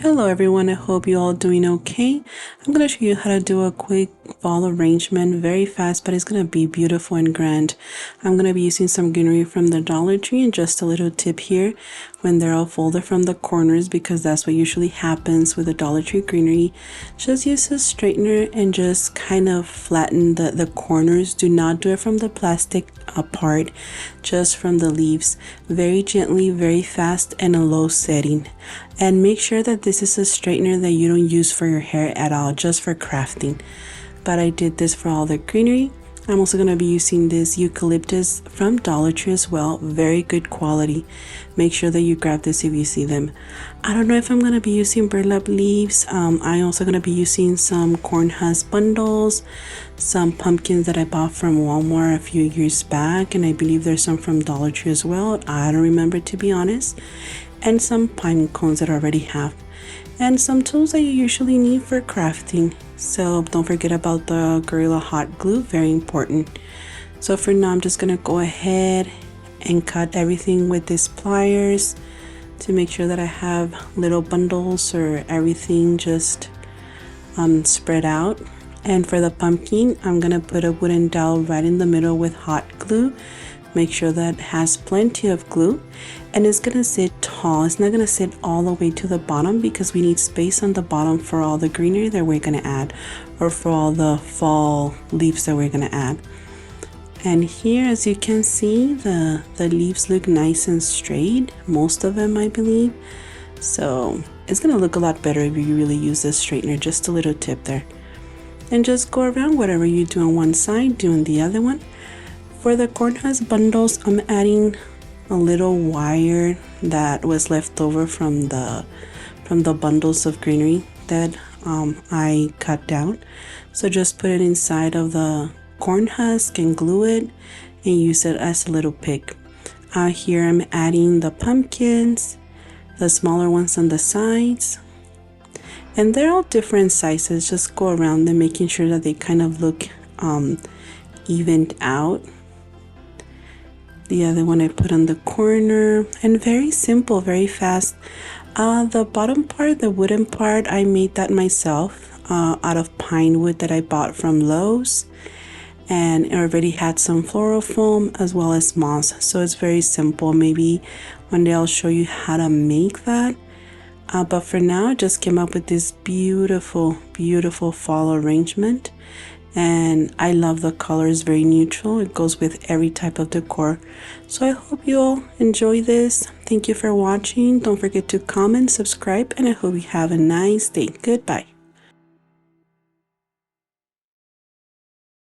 Hello everyone, I hope you all doing okay. I'm going to show you how to do a quick fall arrangement, very fast, but it's going to be beautiful and grand. I'm going to be using some greenery from the Dollar Tree, and just a little tip here, when they're all folded from the corners, because that's what usually happens with the Dollar Tree greenery, just use a straightener and just kind of flatten the corners. Do not do it from the plastic apart, just from the leaves, very gently, very fast, and a low setting. And make sure that this is a straightener that you don't use for your hair at all, just for crafting. But I did this for all the greenery. I'm also going to be using this eucalyptus from Dollar Tree as well, very good quality. Make sure that you grab this if you see them. I don't know if I'm going to be using burlap leaves. I'm also going to be using some corn husk bundles, some pumpkins that I bought from Walmart a few years back, and I believe there's some from Dollar Tree as well. I don't remember, to be honest. And some pine cones that I already have, and some tools that you usually need for crafting. So don't forget about the Gorilla Hot Glue, very important. So for now, I'm just gonna go ahead and cut everything with these pliers to make sure that I have little bundles or everything just spread out. And for the pumpkin, I'm gonna put a wooden dowel right in the middle with hot glue. Make sure that it has plenty of glue, and it's gonna sit tall. It's not gonna sit all the way to the bottom because we need space on the bottom for all the greenery that we're gonna add, or for all the fall leaves that we're gonna add. And here, as you can see, the leaves look nice and straight, most of them I believe. So it's gonna look a lot better if you really use this straightener. Just a little tip there. And just go around whatever you do on one side, do on the other one. For the corn husk bundles, I'm adding a little wire that was left over from the bundles of greenery that I cut down. So just put it inside of the corn husk and glue it and use it as a little pick. Here I'm adding the pumpkins, the smaller ones on the sides. And they're all different sizes. Just go around them, making sure that they kind of look evened out. The other one I put on the corner, and very simple, very fast. The bottom part, the wooden part, I made that myself out of pine wood that I bought from Lowe's, and it already had some floral foam as well as moss, so it's very simple. Maybe one day I'll show you how to make that, but for now I just came up with this beautiful fall arrangement. And I love the colors, very neutral. It goes with every type of decor. So I hope you all enjoy this. Thank you for watching. Don't forget to comment, subscribe, and I hope you have a nice day. Goodbye.